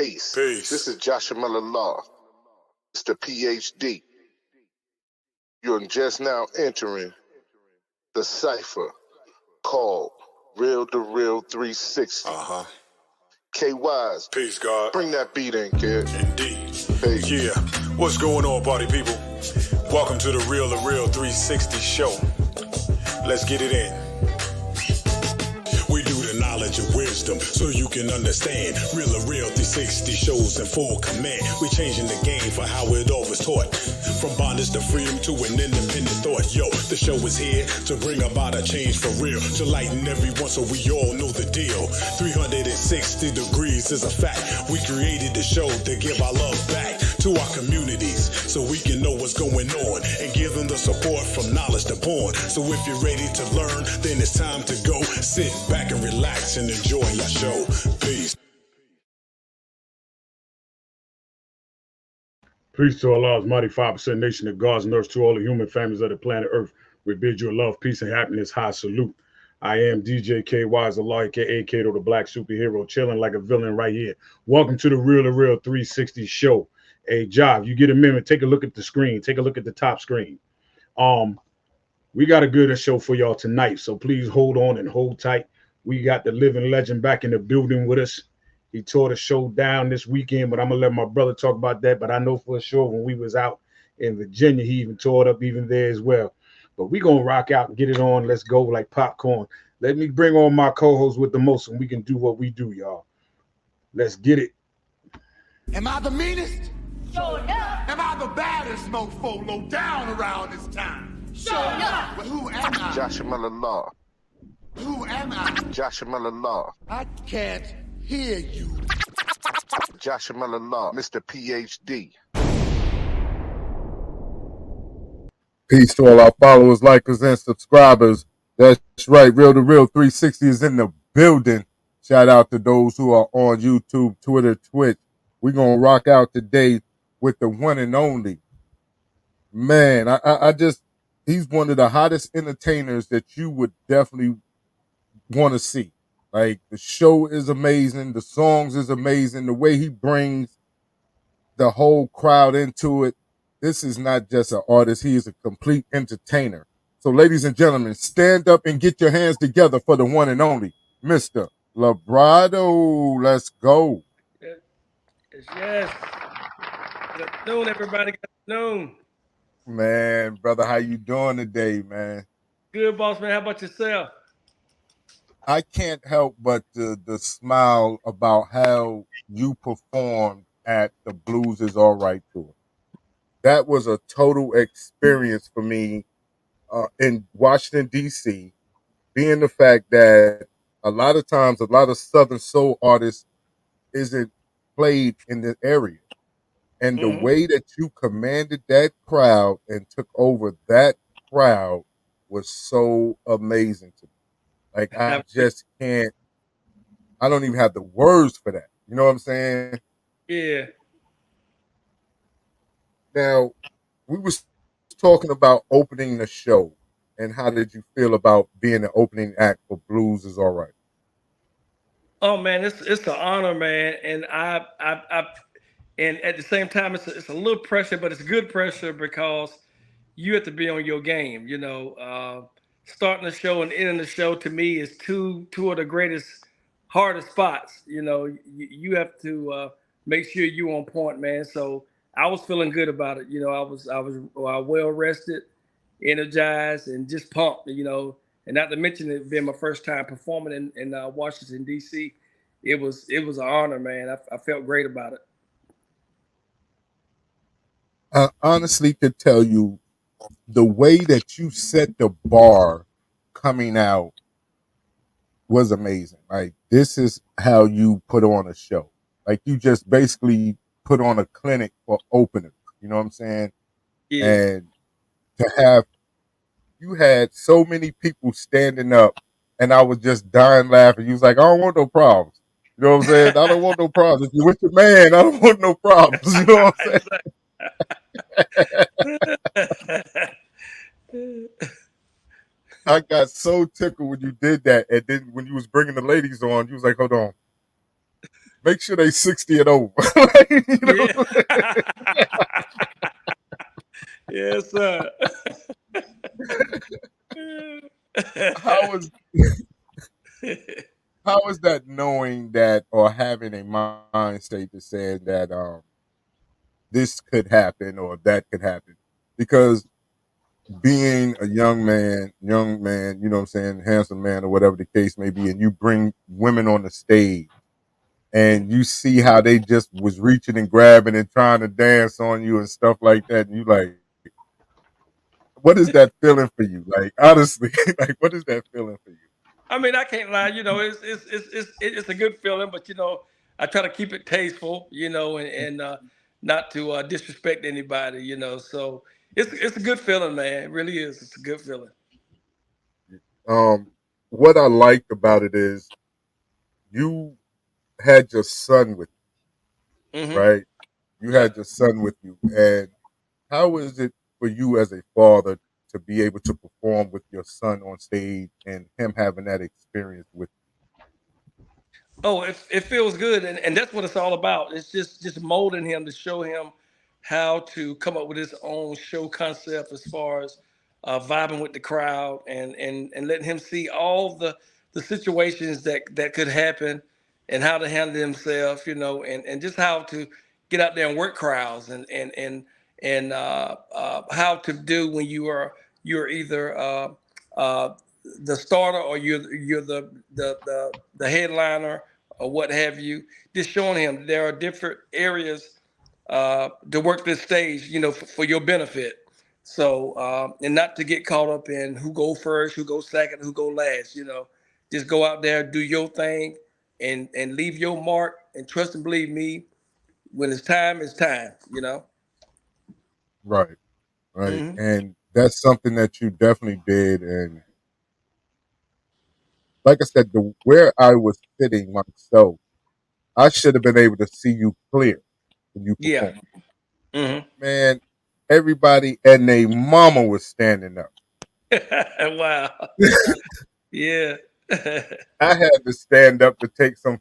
Peace. Peace. This is Joshua Miller Law, Mr. PhD. You're just now entering the cipher called Real2reel360. KYs. Peace, God. Bring that beat in, kid. Indeed. Peace. Yeah. What's going on, party people? Welcome to the Real2reel360 show. Let's get it in. We do the knowledge of wisdom so you can understand. Real2reel360 shows in full command. We changing the game for how it all was taught. From bondage to freedom to an independent thought. Yo, the show is here to bring about a change for real. To lighten everyone so we all know the deal. 360 degrees is a fact. We created the show to give our love back to our communities so we can know what's going on and give them the support from knowledge to porn. So if you're ready to learn, then it's time to go. Sit back and relax and enjoy your show. Peace. Peace to Allah's mighty 5% nation of God's nurse to all the human families of the planet Earth. We bid you love, peace, and happiness. High salute. I am DJ KY's Allah, aka Kato, the black superhero, chilling like a villain right here. Welcome to the Real2reel360 show. Hey, Job, you get a minute, take a look at the screen. Take a look at the top screen. We got a good show for y'all tonight, so please hold on and hold tight. We got the living legend back in the building with us. He tore the show down this weekend, but I'm going to let my brother talk about that. But I know for sure when we was out in Virginia, he even tore it up even there as well. But we going to rock out and get it on. Let's go like popcorn. Let me bring on my co-host with the most, and we can do what we do, y'all. Let's get it. Am I the meanest? Sure enough. Am I the baddest mofo low down around this time? Sure enough. But who am I? Joshua Miller Law. Who am I? Joshua Miller Law. I can't hear you. Joshua Miller Law, Mr. PhD. Peace to all our followers, likers, and subscribers. That's right, Real2reel360 is in the building. Shout out to those who are on YouTube, Twitter, Twitch. We're going to rock out today with the one and only. Man, he's one of the hottest entertainers that you would definitely want to see. Like, the show is amazing. The songs is amazing. The way he brings the whole crowd into it. This is not just an artist. He is a complete entertainer. So, ladies and gentlemen, stand up and get your hands together for the one and only Mr. Lebrado. Let's go. Yes. Good afternoon, everybody. Good afternoon. Man, brother, how you doing today, man? Good, boss man. How about yourself? I can't help but the smile about how you performed at the Blues Is All Right tour. That was a total experience for me in Washington, D.C., being the fact that a lot of times a lot of Southern soul artists isn't played in the area. And the way that you commanded that crowd and took over that crowd was so amazing to me. Like, I just can't, I don't even have the words for that. You know what I'm saying? Yeah. Now, we was talking about opening the show, and how did you feel about being the opening act for Blues Is All Right? Oh man, it's an honor, man, and and at the same time, it's a little pressure, but it's good pressure because you have to be on your game. You know, starting the show and ending the show to me is two of the greatest, hardest spots. You know, you have to make sure you're on point, man. So I was feeling good about it. You know, I was well rested, energized, and just pumped. You know, and not to mention it being my first time performing in Washington D.C. It was an honor, man. I felt great about it. I honestly could tell you the way that you set the bar coming out was amazing. Like, this is how you put on a show. Like, you just basically put on a clinic for openers. You know what I'm saying? Yeah. And to have, you had so many people standing up, and I was just dying laughing. You was like, I don't want no problems. You know what I'm saying? I don't want no problems. If you're with your man, I don't want no problems. You know what I'm saying? I got so tickled when you did that, and then when you was bringing the ladies on, you was like, "Hold on, Make sure they 60 and over. You know? Yeah. Yes, sir. How was how is that knowing that or having a mind state that said that this could happen or that could happen? Because being a young man, you know what I'm saying, handsome man or whatever the case may be, and you bring women on the stage and you see how they just was reaching and grabbing and trying to dance on you and stuff like that, and you like, what is that feeling for you? Like honestly, like what is that feeling for you? I mean, I can't lie. It's a good feeling, but I try to keep it tasteful. And not to disrespect anybody. So it's a good feeling, man. It really is. It's a good feeling. Um, what I liked about it is you had your son with you, Hmm. right? You Yeah. had your son with you, and how is it for you as a father to be able to perform with your son on stage and him having that experience with Oh, it feels good, and that's what it's all about. It's just molding him to show him how to come up with his own show concept as far as vibing with the crowd and letting him see all the situations that could happen and how to handle himself, and just how to get out there and work crowds and how to do when you're either the starter or you're the headliner or what have you. Just showing him there are different areas to work this stage, for your benefit. So and not to get caught up in who go first, who go second, who go last. Just go out there, do your thing, and leave your mark. And trust and believe me, when it's time, it's time. right, right, Hmm. and that's something that you definitely did. And like I said, the where I was sitting myself, I should have been able to see you clear when you Yeah. performed. Hmm. Man, everybody and their mama was standing up. Wow. Yeah. I had to stand up to take some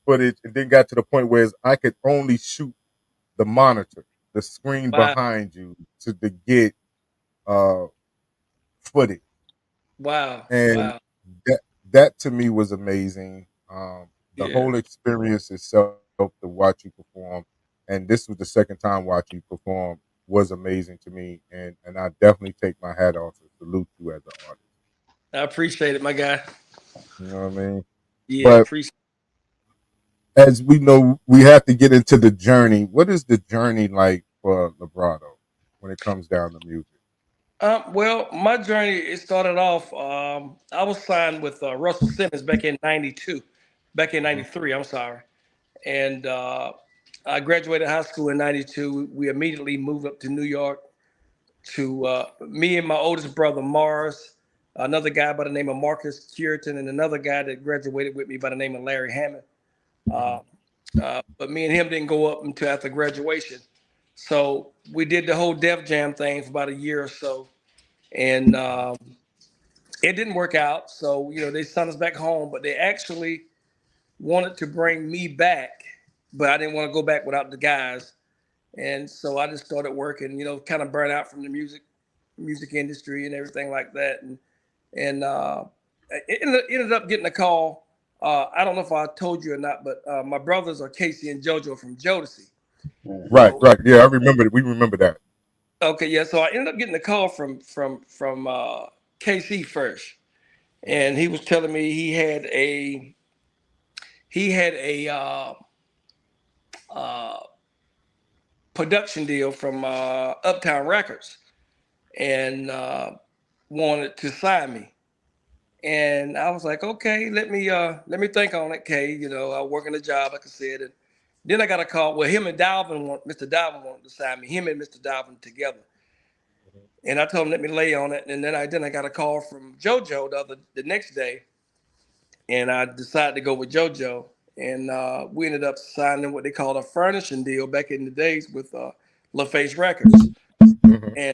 footage, and then got to the point where I could only shoot the monitor, the screen Wow. behind you, to get uh, footage, Wow. and Wow. that to me was amazing. The Yeah. whole experience itself to watch you perform, and this was the second time watching you perform, was amazing to me, and I definitely take my hat off and salute you as an artist. I appreciate it, my guy. You know what I mean? Yeah, But appreciate. as we know, we have to get into the journey. What is the journey like for Lebrado when it comes down to music? Well, my journey it started off. I was signed with Russell Simmons back in '92, back in Mhm. '93. I'm sorry, and I graduated high school in '92. We immediately moved up to New York to me and my oldest brother Mars, another guy by the name of Marcus Curitan, and another guy that graduated with me by the name of Larry Hammond. Mhm. Uh, but me and him didn't go up until after graduation. So we did the whole Def Jam thing for about a year or so, and it didn't work out. So they sent us back home, but they actually wanted to bring me back, but I didn't want to go back without the guys, and so I just started working. Kind of burn out from the music industry and everything like that, and it ended up getting a call. I don't know if I told you or not, but my brothers are Casey and JoJo from Jodeci. Right, So right. Yeah, I remember. We remember that. okay, yeah. So I ended up getting a call from KC first, and he was telling me he had a uh, production deal from Uptown Records and wanted to sign me. And I was like, okay, let me think on it, Kay. I work in a job, like I said, and then I got a call. Well, Mr. Dalvin wanted to sign me. Him and Mr. Dalvin together. And I told him let me lay on it. And then I got a call from JoJo the next day, and I decided to go with JoJo. And we ended up signing what they called a furnishing deal back in the days with LaFace Records. Hmm. And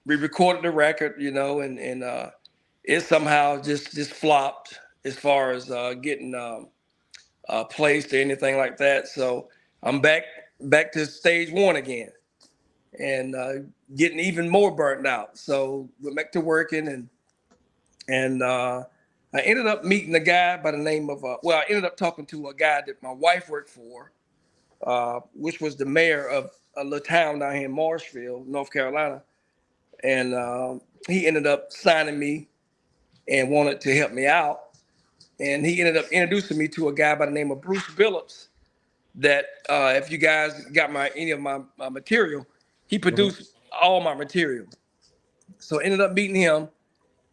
we recorded the record, and it somehow just flopped as far as getting placed or anything like that. So I'm back to stage one again, and getting even more burnt out. So we're back to working, and I ended up meeting a guy by the name of I ended up talking to a guy that my wife worked for, which was the mayor of a little town down here in Marshfield, North Carolina, and he ended up signing me and wanted to help me out. And he ended up introducing me to a guy by the name of Bruce Billups that if you guys got any of my material, he produced all my material. So I ended up meeting him,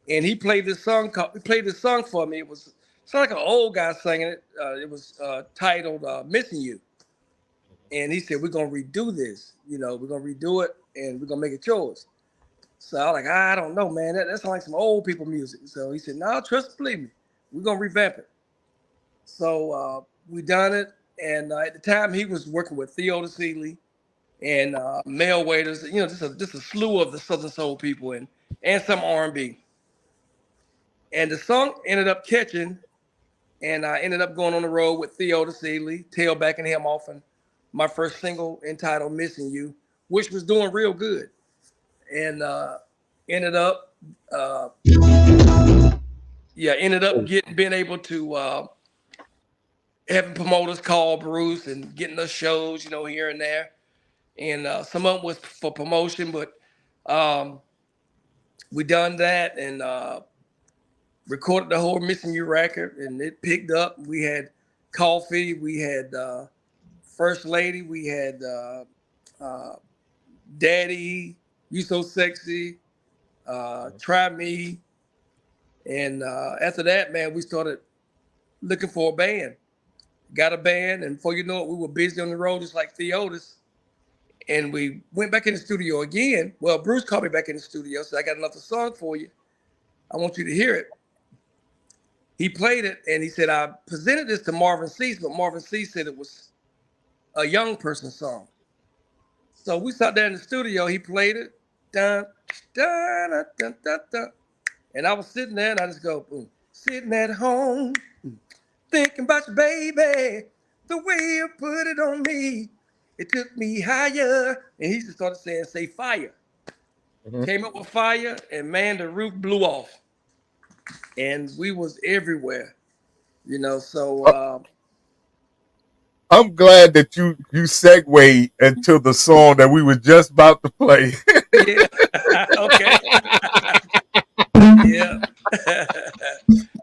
and he played this song for me. It was like an old guy singing it. It was titled Missing You. And he said, we're going to redo this. We're going to redo it, and we're going to make it yours. So I was like, I don't know, man. That sounds like some old people music. So he said, no, believe me. We're going to revamp it. So we done it. And at the time, he was working with Theo Seeley and Mel Waiters, just a slew of the Southern Soul people and some R&B. And the song ended up catching, and I ended up going on the road with Theo Seeley, tailbacking him off in my first single entitled Missing You, which was doing real good. And ended up being able to having promoters call Bruce and getting us shows, here and there. And some of them was for promotion, but we done that and recorded the whole Missing You record, and it picked up. We had Coffee, we had First Lady, we had Daddy, You So Sexy, Try Me. And after that, man, we started looking for a band. Got a band, and before you know it, we were busy on the road just like Theotis. And we went back in the studio again. Well, Bruce called me back in the studio, said, I got another song for you. I want you to hear it. He played it, and he said, I presented this to Marvin Cease, but Marvin Cease said it was a young person's song. So we sat there in the studio. He played it. Dun, dun, dun, dun, dun, dun. And I was sitting there, and I just go, boom. Sitting at home, thinking about you, baby, the way you put it on me. It took me higher. And he just started saying, say fire. Came up with Fire, and man, the roof blew off. And we was everywhere, so. I'm glad that you segued into the song that we were just about to play. Yeah. Okay. Yeah.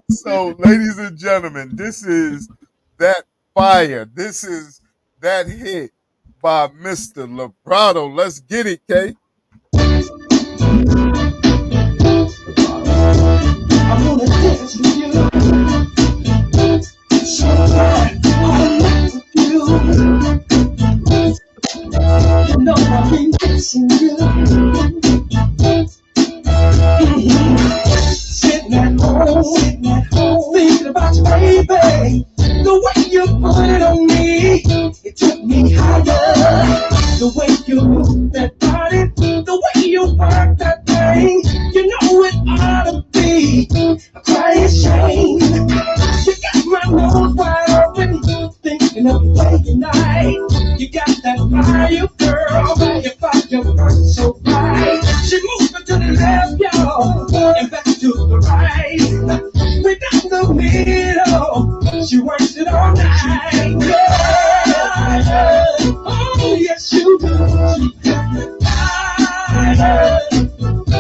So, ladies and gentlemen, this is that Fire. This is that hit by Mr. Lebrado. Let's get it, Kay. I'm gonna dance with you. So I'm with you. You know I've been missing you. Sitting at home, thinking about you, baby. The way you put it on me, it took me higher. The way you move that body, the way you work that thing, you know it ought to be a crying shame. You got my nose wide open, thinking of you tonight. You got that fire, girl, your fire burns so bright. She moving to the left, y'all, and back to the right. We down the middle, she works it all night. Yeah. Oh, yes, you do.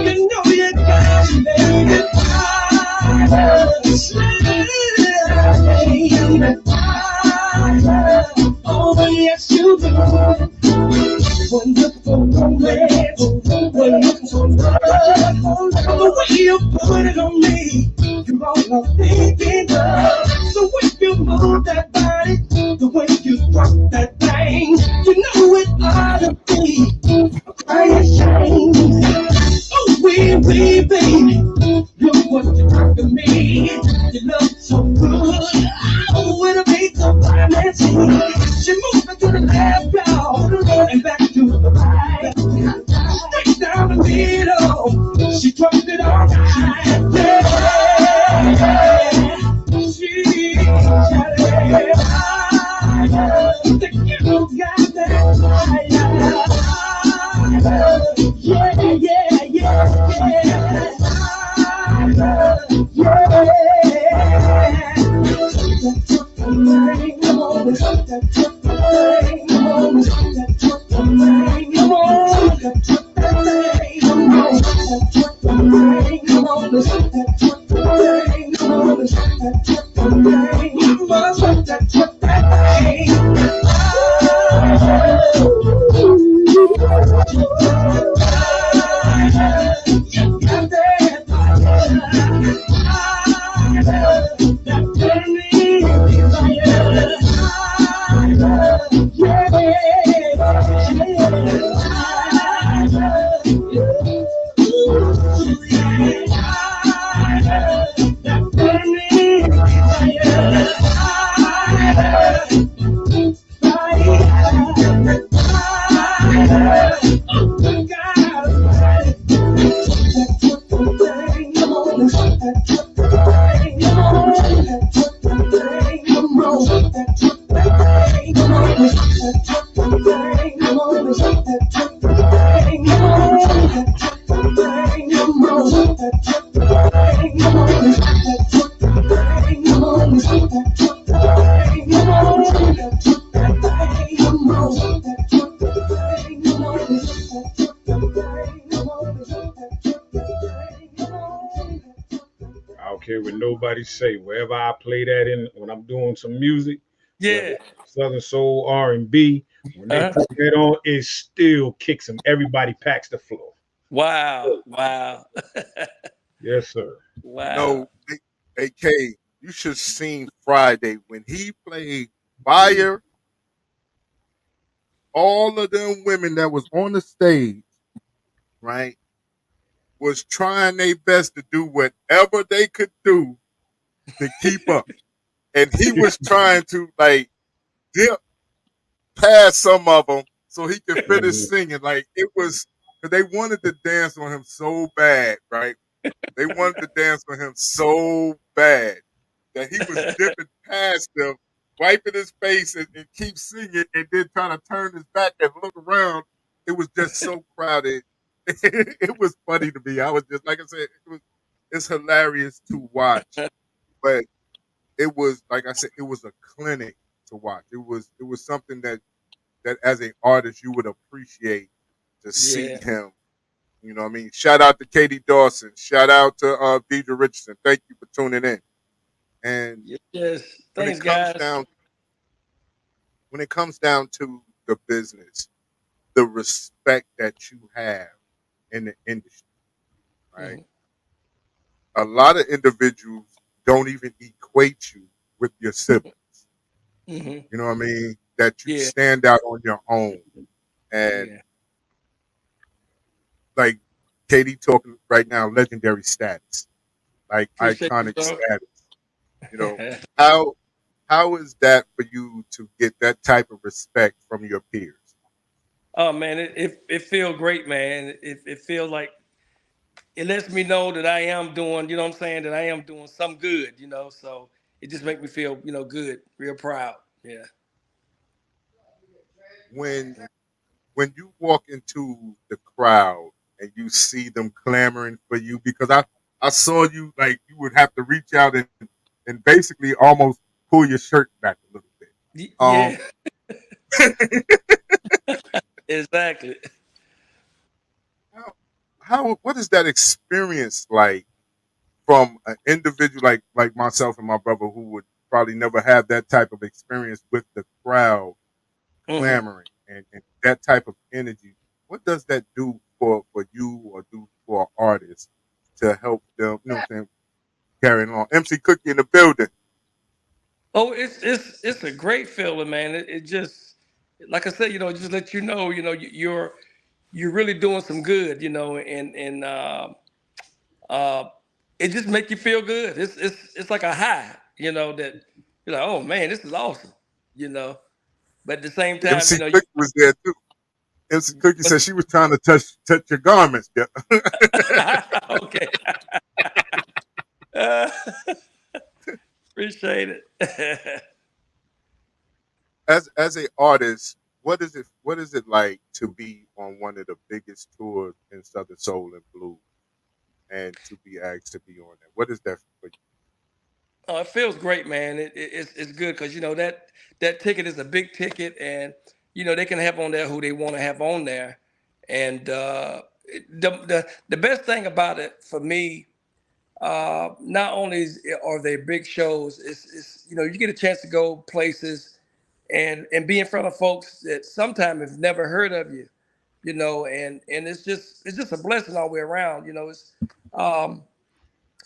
You know you got to make it oh, yes, you do. When looking for romance, when looking for love, the way you put it on me, you're all I'm thinking of. The way you move that body, the way you rock that thing, you know it ought to be a crying shame. Oh, we, baby, look what you done to me. You look so good. Oh, it'll be so fine and sweet. She moving to the left, y'all, and back to the right. Straight down the middle, she twerked it all night. Yeah, she got it. You got that fire. Yeah, yeah, yeah, I don't care what nobody say. Wherever I play that in, when I'm doing some music, whether Yeah. it's Southern Soul, R&B, when they Uh-huh. put that on, it still kicks them. Everybody packs the floor. Wow. Wow. Yes, sir. Wow. No, AK, you should seen Friday when he played Fire. All of them women that was on the stage, right, was trying their best to do whatever they could do to keep up. And he was trying to like dip past some of them so he could finish singing. Like it was, because they wanted to dance on him so bad, right? They wanted to dance on him so bad that he was dipping past them, wiping his face and keep singing, and then trying to turn his back and look around. It was just so crowded. It was funny to me. I was just like I said, it's hilarious to watch, but it was like I said, it was a clinic to watch. It was something that as an artist you would appreciate to see Yeah. him. You know what I mean? Shout out to Katie Dawson. Shout out to Deidre Richardson. Thank you for tuning in. And Yes. when Thanks, it comes guys. down to the business, the respect that you have in the industry, right? Mhm. A lot of individuals don't even equate you with your siblings. Mhm. You know what I mean? That you Yeah. stand out on your own. And Yeah. like Katie talking right now, legendary status, like Appreciate you, iconic bro. status. You know, how how is that for you to get that type of respect from your peers? Oh man, it feels great, man. It feels like it lets me know that I am doing, you know what I'm saying, that I am doing some good, you know. So it just makes me feel, good, real proud. Yeah. When you walk into the crowd and you see them clamoring for you, because I saw you like you would have to reach out and basically almost pull your shirt back a little bit. Yeah, Um, exactly. how, what is that experience like from an individual like myself and my brother who would probably never have that type of experience with the crowd Hmm. clamoring and that type of energy? What does that do for you or do for artists to help them, you know what I'm saying, carrying on? MC Cookie in the building. Oh, it's a great feeling, man. It just, like I said, just let you know, you're really doing some good, and uh, it just make you feel good. It's like a high, that you're like, oh man, this is awesome, you know. But at the same time, MC Cookie was there too. MC Cookie but said she was trying to touch your garments. Yeah. okay. Uh, appreciate it. as an artist, what is it like to be on one of the biggest tours in Southern Soul and Blues and to be asked to be on that? What is that for you? Oh, it feels great, man. It's good because that ticket is a big ticket, and they can have on there who they want to have on there, and the best thing about it for me, not only are they big shows, it's you get a chance to go places and be in front of folks that sometimes have never heard of you, and it's just a blessing all the way around. It's um,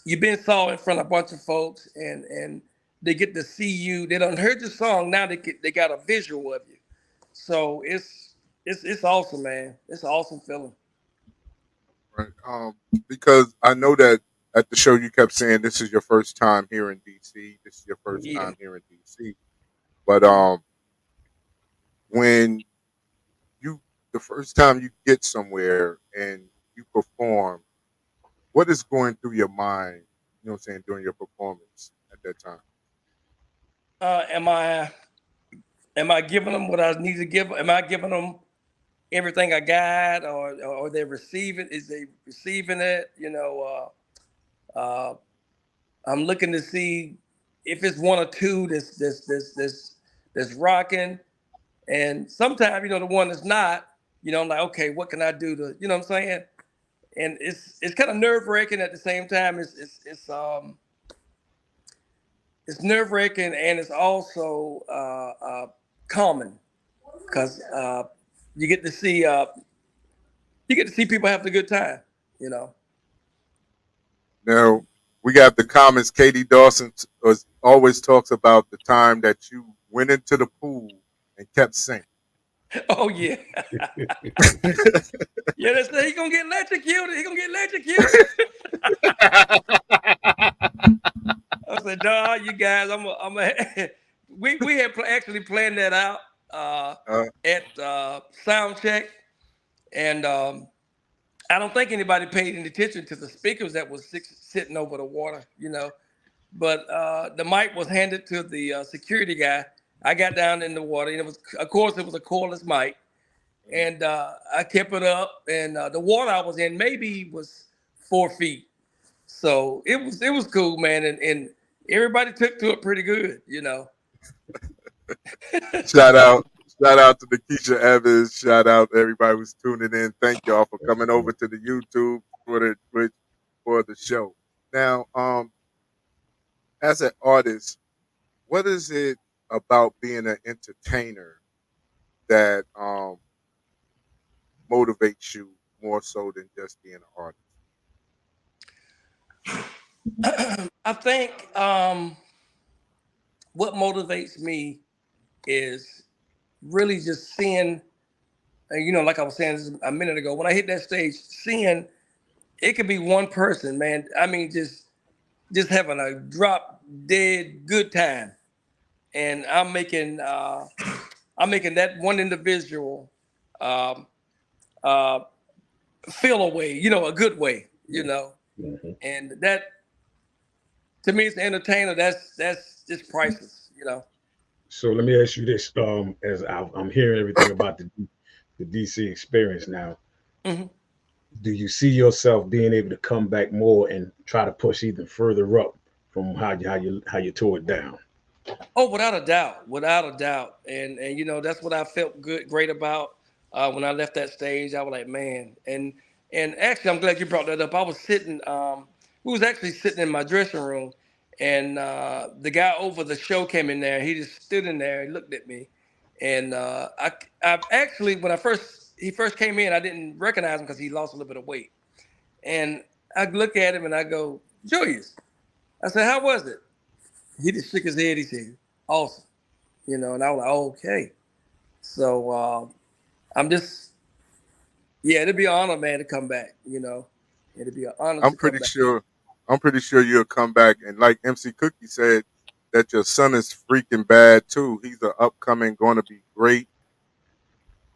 you've been saw in front of a bunch of folks and they get to see you. They don't heard your song. Now they got a visual of you. So it's awesome, man. It's an awesome feeling. Right. Because I know that at the show you kept saying this is your first time here in DC. This is your first Yeah. time here in DC. But when you the first time you get somewhere and you perform, what is going through your mind? You know what I'm saying during your performance at that time. Am I giving them what I need to give? Am I giving them everything I got, or they receiving? Is they receiving it? I'm looking to see if it's one or two that's rocking. And sometimes, the one that's not, I'm like, okay, what can I do to, what I'm saying? And it's kind of nerve wracking at the same time. It's nerve wracking and it's also calming because you get to see people having a good time. You know. Now we got the comments. Katie Dawson always talks about the time that you went into the pool and kept singing. Oh yeah, yeah. They say he gonna get electrocuted. He gonna get electrocuted. I said, "Dog, you guys, we had actually planned that out Uh, at sound check, and I don't think anybody paid any attention to the speakers that was sitting over the water, But the mic was handed to the security guy. I got down in the water, and of course, it was a cordless mic, and I kept it up, and the water I was in maybe was 4 feet. So it was cool, man, and everybody took to it pretty good. shout out, shout out to Nikisha Evans. Shout out to everybody who's tuning in. Thank y'all for coming over to the YouTube for the Twitch for the show. Now, as an artist, what is it about being an entertainer that motivates you more so than just being an artist? I think what motivates me is really just seeing, like I was saying a minute ago, when I hit that stage, seeing it could be one person, man. I mean, just having a drop dead good time, and I'm making that one individual um, uh, feel a way, a good way. Mhm. And that to me, as an entertainer, that's just priceless. So let me ask you this: as I'm hearing everything about the DC experience now, Mhm. do you see yourself being able to come back more and try to push even further up from how you tore it down? Oh, without a doubt, and that's what I felt great about when I left that stage. I was like, man, and actually, I'm glad you brought that up. I was sitting, we was actually sitting in my dressing room, and the guy over the show came in there. He just stood in there, he looked at me, and I actually when he first came in, I didn't recognize him because he lost a little bit of weight, and I look at him and I go, Julius, I said, how was it? He just shook his head. He said, awesome. And I was like, okay. So I'm just, yeah, it'd be an honor, man, to come back. It'd be an honor I'm to come pretty back. sure. I'm pretty sure you'll come back and like MC Cookie said that your son is freaking bad too. He's an upcoming, going to be great.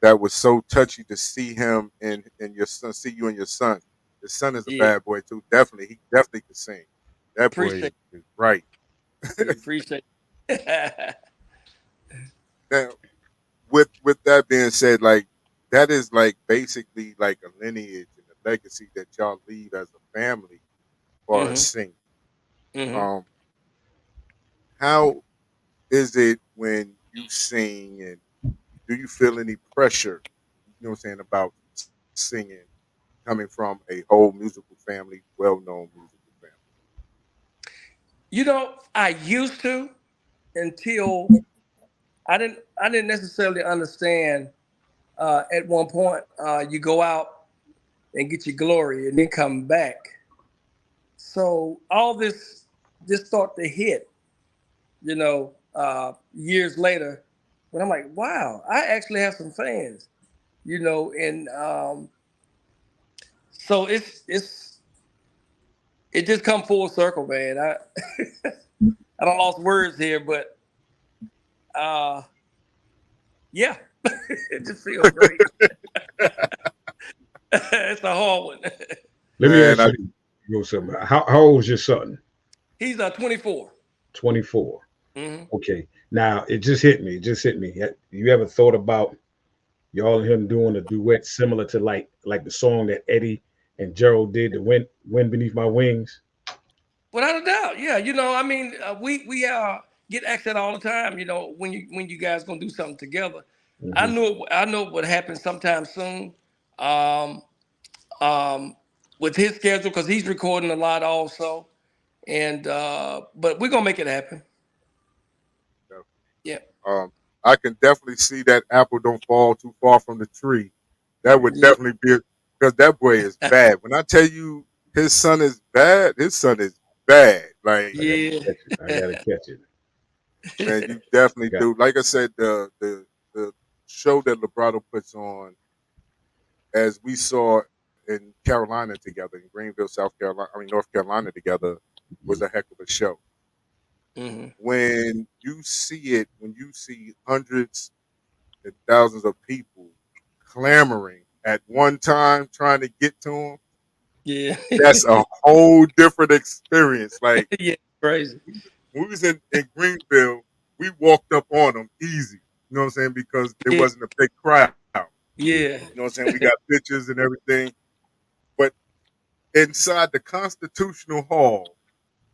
That was so touchy to see him and your son, see you and your son. His son is a Yeah, bad boy too. Definitely, he definitely can sing. That boy appreciate is right. it. Appreciate it. Now, that being said, like that is like basically like a lineage and a legacy that y'all leave as a family for Mm-hmm. singing. Mm-hmm. Um, how is it when you sing, and do you feel any pressure? You know what I'm saying about singing coming from a whole musical family, well-known musical family. You know, I used to until I didn't necessarily understand. At one point, you go out and get your glory, and then come back. So all this just start to hit, years later, when I'm like, wow, I actually have some fans, and so it just come full circle, man. I don't lost words here, but uh, yeah, it just feels great. It's a hard one. Let me Man, ask you something. How old is your son? He's 24. 24. Hmm. Okay. Now it just hit me. It just hit me. You ever thought about y'all and him doing a duet similar to like the song that Eddie and Gerald did, the Wind Beneath My Wings? Without a doubt, yeah. I mean, we get asked that all the time. When you guys gonna do something together. Hmm. I know it would happen sometime soon. Um, um, with his schedule because he's recording a lot also, and but we're gonna make it happen. Yeah, um, I can definitely see that apple don't fall too far from the tree. That would yeah, definitely be because that boy is bad. When I tell you his son is bad, his son is bad. Like I got to yeah. catch it. I got to catch it. man, you definitely Got. do. Like I said, the show that Lebrado puts on, as we saw in Carolina together, in Greenville, South Carolina, I mean North Carolina together, was Mhm. a heck of a show. Hmm. When you see it, when you see hundreds and thousands of people clamoring at one time trying to get to him, Yeah, that's a whole different experience. Like yeah, crazy. when we was in Greenville, we walked up on them easy. You know what I'm saying? Because it Yeah, wasn't a big crowd. yeah, You know what I'm saying? We got pictures and everything. But inside the Constitutional Hall,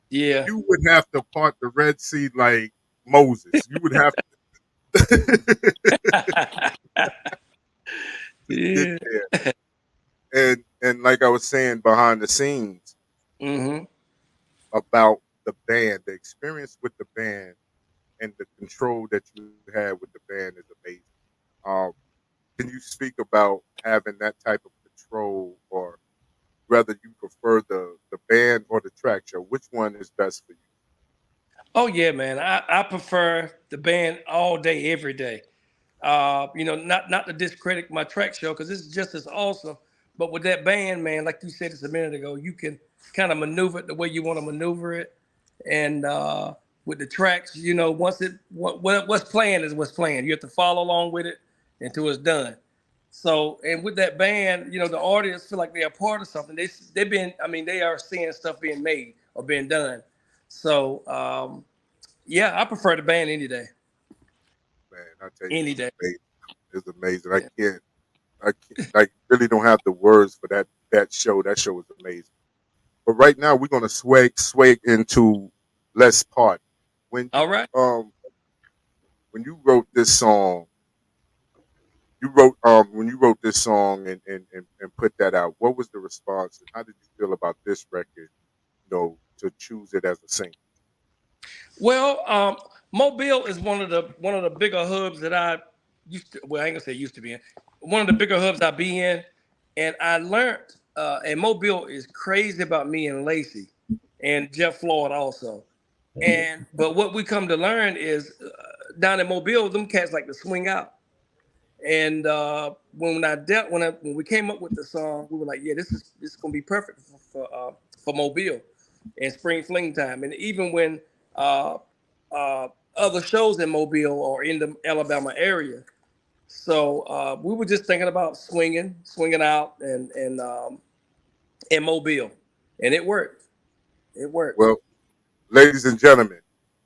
yeah, you would have to part the Red Sea like Moses. You would have to to get yeah. there. And like I was saying behind the scenes Hmm. about the band, the experience with the band and the control that you had with the band is amazing. Um, can you speak about having that type of control, or whether you prefer the band or the track show? Which one is best for you? Oh yeah, man. I prefer the band all day, every day. Not to discredit my track show because this is just as awesome. But with that band, man, like you said just a minute ago, you can kind of maneuver it the way you want to maneuver it. And with the tracks, once what's playing is what's playing. You have to follow along with it until it's done. So, and with that band, the audience feel like they're a part of something. They are seeing stuff being made or being done. So, yeah, I prefer the band any day, Man, I tell you, any day. it's amazing. It's amazing. I Yeah. can't, I can't, like, really don't have the words for that show. That show was amazing. But right now, we're gonna sway into Let's Party. When All right. when you wrote this song, you wrote when you wrote this song and put that out. What was the response, and how did you feel about this record? To choose it as a single. Well, Mobile is one of the bigger hubs that I used to. Well, I ain't gonna say used to be in. One of the bigger hubs I be in, and I learned. And Mobile is crazy about me and Lacey, and Jeff Floyd also. And but what we come to learn is down in Mobile, them cats like to swing out. And when we came up with the song, we were like, yeah, this is gonna be perfect for Mobile and spring fling time. And even when uh, other shows in Mobile or in the Alabama area, so we were just thinking about swinging out and Mobile, and it worked. It worked. Well, ladies and gentlemen,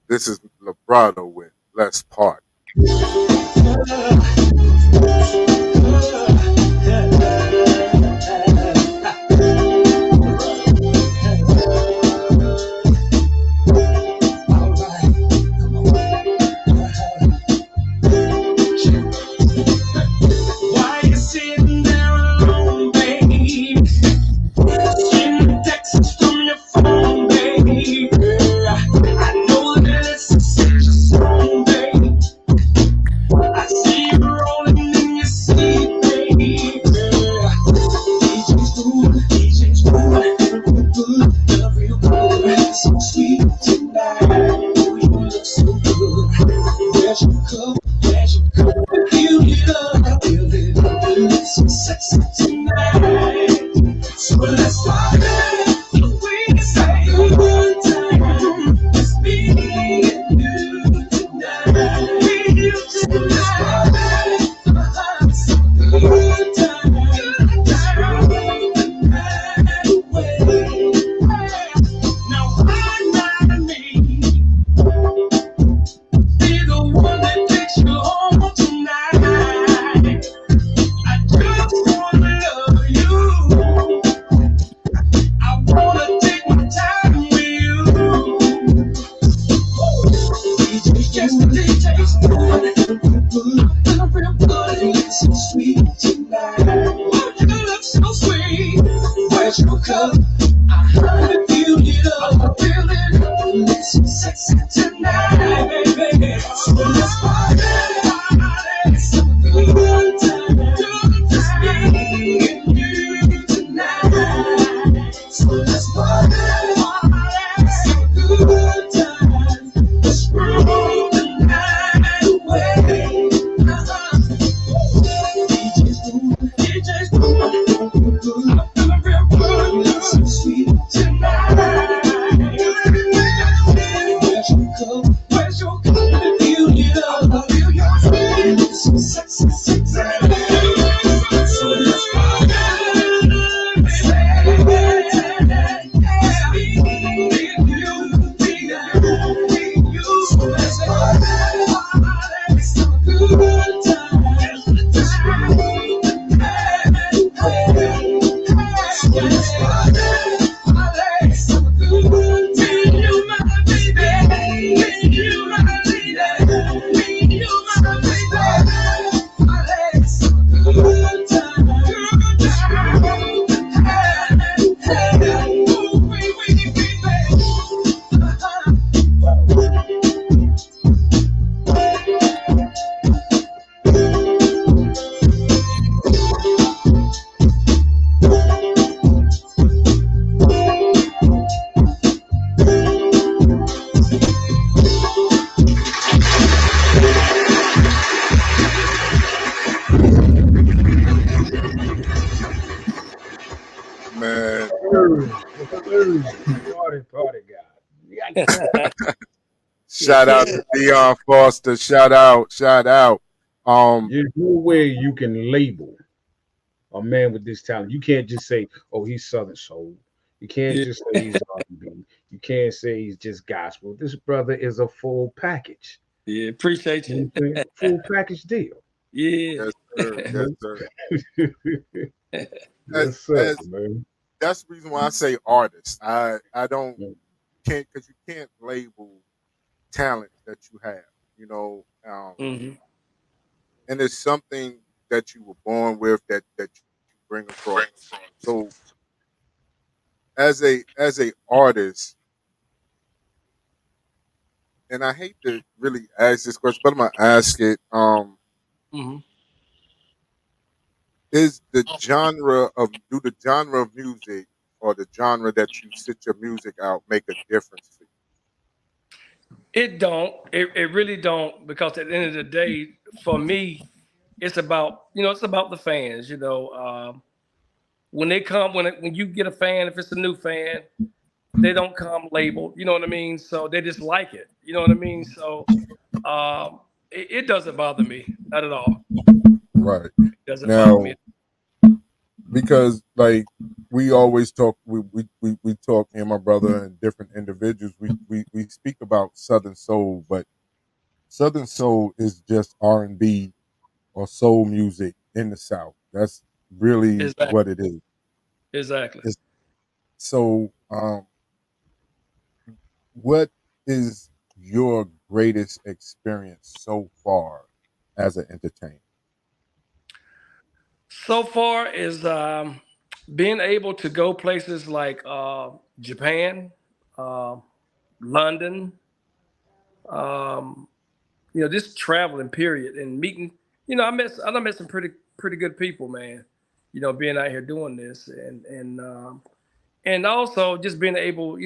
this is Lebrado with Let's Party. so sweet tonight. Oh, you look so sweet. Where's your cup? I feel it up, feel it up. Let's so sexy tonight, baby. So let's party. It's a good time. Just me and you tonight. So let's party. It's a good time. Let's roll the night away. DJ's doing, I'm feeling real good. It's so sweet tonight. Where's your cup? Feel it up. Feel your sweet. It's so sexy, sexy. So let's party. So let's party. It's a good time. Just roll the night away. So let's party. It's a good time. You my baby. You my lady. You my baby. It's a good time. Just roll the night away. Ooh, we baby. Man, Party guy. shout out to Dion Foster. Shout out. There's no way you can label a man with this talent. You can't just say, "Oh, he's Southern soul." You can't just say he's R&B. You can't say he's just gospel. This brother is a full package. Yeah, appreciate you. You know what I'm saying? Full package deal. Yeah. Yes, sir. Yes, sir. Yes, sir, man. That's the reason why I say artist. I don't Yeah. can't because you can't label talent that you have. You know, hmm and it's something that you were born with that you bring across. So as a artist, and I hate to really ask this question, but I'm gonna ask it. hmm Is the genre of do the genre of music or the genre that you sit your music out make a difference for you? It don't. It really don't because at the end of the day, for me, it's about it's about the fans. When they come when you get a fan, if it's a new fan, they don't come labeled. You know what I mean? So they just like it. You know what I mean? So it doesn't bother me, not at all. Right. It doesn't bother Now, me. because like we always talk, we talk, me and my brother and different individuals, we speak about Southern soul, but Southern soul is just R&B or soul music in the South. That's really Exactly. what it is. Exactly. It's, so, what is your greatest experience so far as an entertainer? So far is being able to go places like Japan, uh, London, um, just traveling period and meeting. I done met some pretty good people, man. Being out here doing this and also just being able,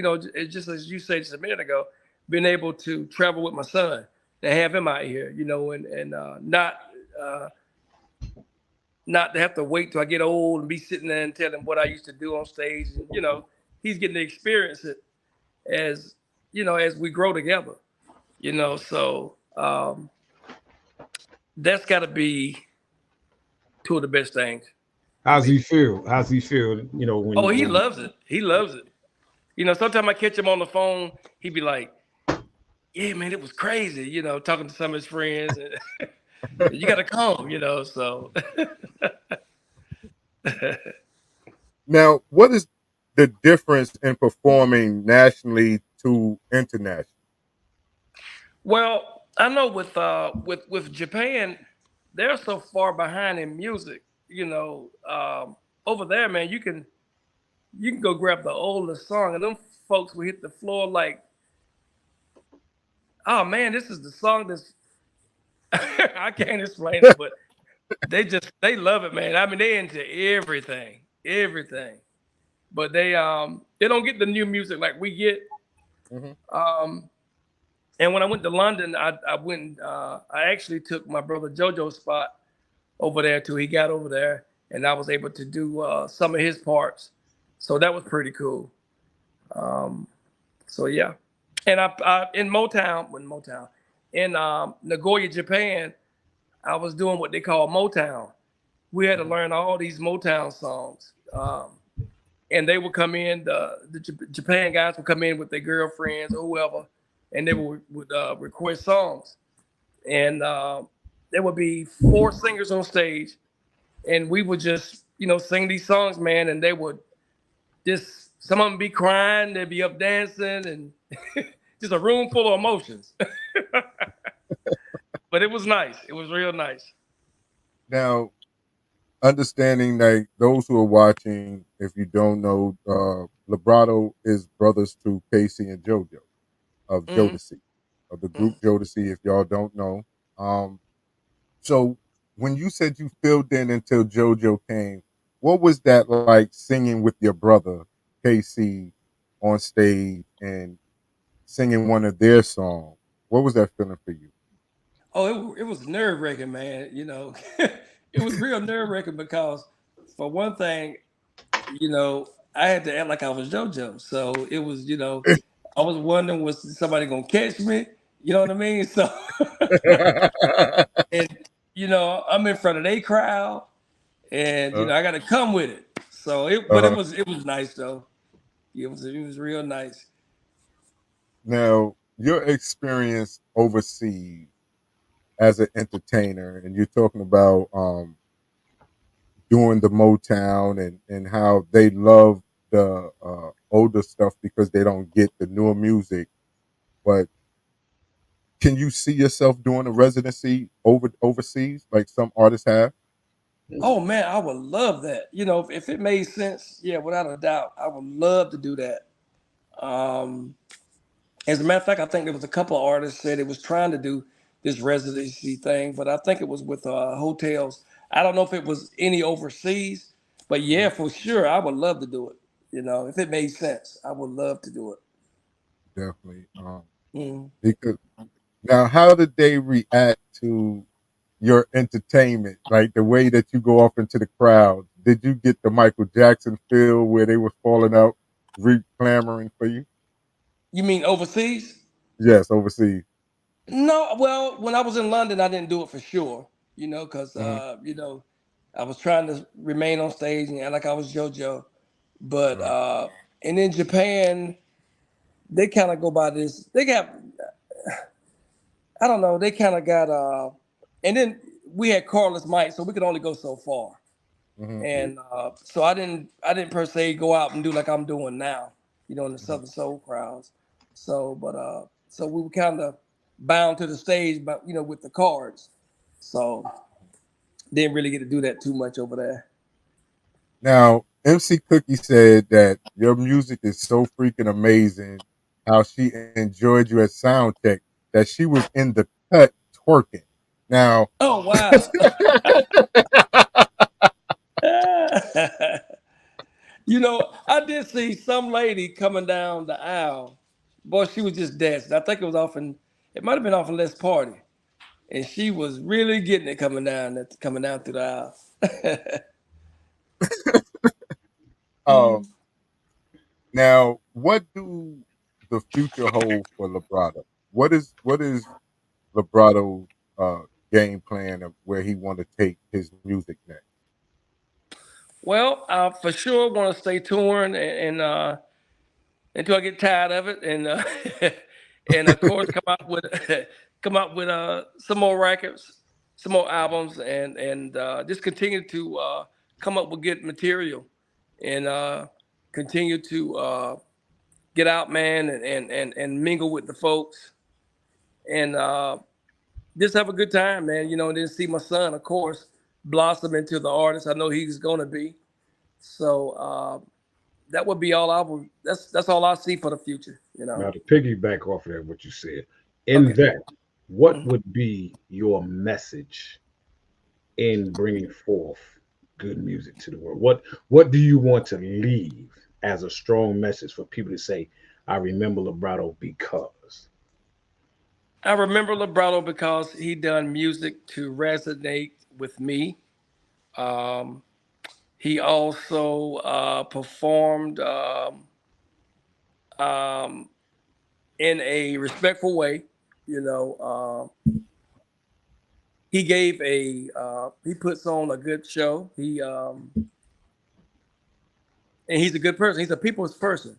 just as you said just a minute ago, being able to travel with my son and have him out here, and uh, not to have to wait till I get old and be sitting there and tell him what I used to do on stage. And, he's getting to experience it as as we grow together. So that's got to be two of the best things for How's me. he feel? How's he feel? Oh, he When loves it. He loves it. Sometimes I catch him on the phone. He'd be like, "Yeah, man, it was crazy." Talking to some of his friends. And you got to come. So Now, what is the difference in performing nationally to international? well, I know with Japan, they're so far behind in music. Over there, man, you can go grab the oldest song, and them folks will hit the floor like, oh man, this is the song that's I can't explain it, but they love it, man. I mean, they into everything, everything. But they don't get the new music like we get. Hmm. Um, and when I went to London, I actually took my brother JoJo's spot over there till he got over there, and I was able to do some of his parts. So that was pretty cool. Um, so yeah, and I in Motown, in Nagoya, Japan, I was doing what they call Motown. We had to Hmm. learn all these Motown songs. And they would come in, the Japan guys would come in with their girlfriends or whoever, and they would request songs. And there would be four singers on stage, and we would just, sing these songs, man, and they would just, some of them be crying, they'd be up dancing, and just a room full of emotions. But it was nice. It was real nice. Now, understanding that those who are watching, if you don't know, Lebrado is brothers to Casey and JoJo of Hmm. Jodeci, of the group Jodeci. If y'all don't know, um, so when you said you filled in until JoJo came, what was that like singing with your brother KC on stage and singing one of their songs? What was that feeling for you? Oh, it was nerve wracking, man. It was real nerve wracking because, for one thing, I had to act like I was JoJo. So it was, I was wondering, was somebody gonna catch me? You know what I mean? So, and I'm in front of a crowd, and uh, I got to come with it. So but uh, it was nice though. It was real nice. now, your experience overseas as an entertainer, and you're talking about doing the Motown and how they love the older stuff because they don't get the newer music. But can you see yourself doing a residency overseas like some artists have? Oh man, I would love that. If it made sense, yeah, without a doubt, I would love to do that. Um, As a matter of fact, I think there was a couple of artists said it was trying to do this residency thing, but I think it was with hotels. I don't know if it was any overseas, but yeah, Mhm. for sure, I would love to do it. If it made sense, I would love to do it. Definitely. Mm. Because now, how did they react to your entertainment? Like the way that you go off into the crowd. Did you get the Michael Jackson feel where they were falling out, clamoring for you? You mean overseas? Yes, overseas. No, well, when I was in London, I didn't do it for sure. Because Hmm. I was trying to remain on stage and act like I was JoJo. But Right. and in Japan, they kind of go by this. They got, I don't know. They kind of got and then we had cordless mics, so we could only go so far. Hmm. And so I didn't per se go out and do like I'm doing now, in the Hmm. Southern Soul crowds. So we were kind of bound to the stage, but with the cards. So didn't really get to do that too much over there. Now, MC Cookie said that your music is so freaking amazing. How she enjoyed you at sound check that she was in the cut twerking. Now, Oh wow. I did see some lady coming down the aisle. Boy, she was just dancing. I think it might have been off in Let's Party. And she was really getting it coming down through the aisle. uh, now, what do the future hold for Lebrado? What is Lebrado's game plan of where he want to take his music next? Well, I for sure want to stay touring and until I get tired of it, and and of course come out with some more records, some more albums, and just continue to come up with good material, and continue to get out, man, and mingle with the folks, and just have a good time, man. You know, and then see my son, of course, blossom into the artist I know he's going to be. So that would be all I would. That's all I see for the future. You know. Now to piggyback off of that, what you said, in Okay. that, what would be your message in bringing forth good music to the world? What do you want to leave as a strong message for people to say, I remember Lebrado because? I remember Lebrado because he done music to resonate with me. Um, he also performed um, in a respectful way. You know, he gave he puts on a good show. And he's a good person. He's a people's person.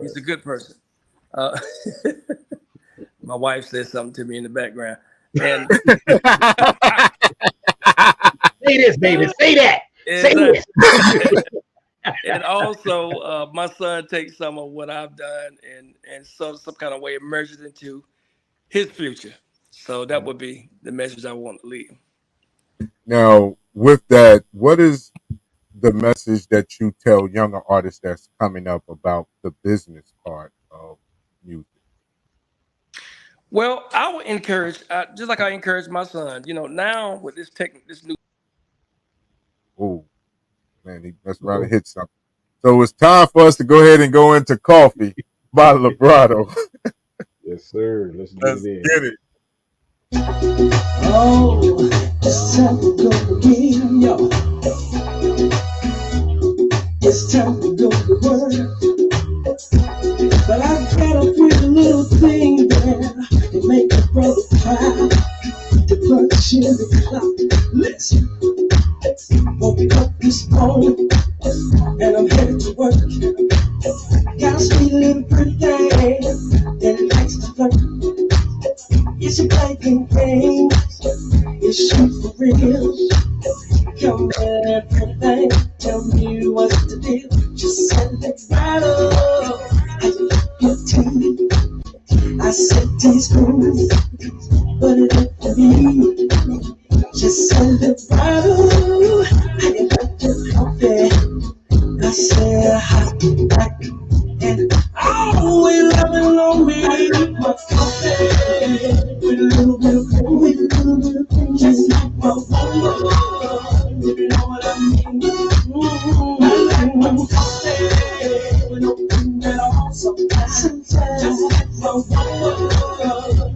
He's a good person. Uh, my wife said something to me in the background, and Say this, baby. Say that. Say this. and also my son takes some of what I've done and so some kind of way it merges into his future. So that would be the message I want to leave. Now, with that, what is the message that you tell younger artists that's coming up about the business part of music? Well, I would encourage, just like I encourage my son. You know, now with this new. Oh, man, he messed around and hit something. So it's time for us to go ahead and go into Coffee by Lebrado. Yes, sir. Let's get it. Oh, it's time to go again, yo. It's time to go to work. But I've got a pretty little thing there to make a brother cry. To punch in the clock. Listen, woke up this morning and I'm headed to work. Got a sweet little pretty thing that likes to flirt. Is she playing games? Is she for real? Come here, pretty thing, tell me what's the deal. Just send it right up. I love your tea. I said teaspoons, but it ain't for me. Just send it right up. I love your coffee. I said hot back and always loving on me. My coffee with a little bit of cream, with a little bit of cream, just like my woman. If you know what I mean. I like my coffee with no cream at all. Sometimes just like my woman.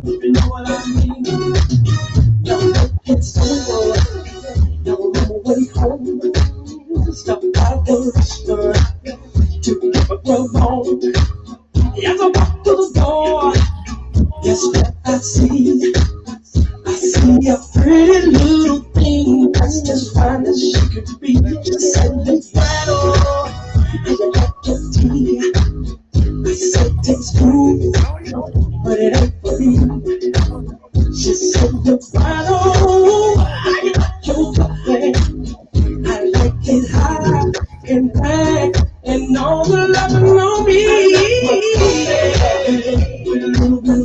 If you know what I mean. Now look, it's over. Now I'm away home. Stop by the restaurant to get my grub on. As I walk to the door, guess what I see? I see a pretty little thing that's just fine as she could be. Just send it right on, and you got your tea. I said it's cool, but it ain't for me. She said it right on, and you got your coffee. I like it hot and black and all the loving on me. With a little bit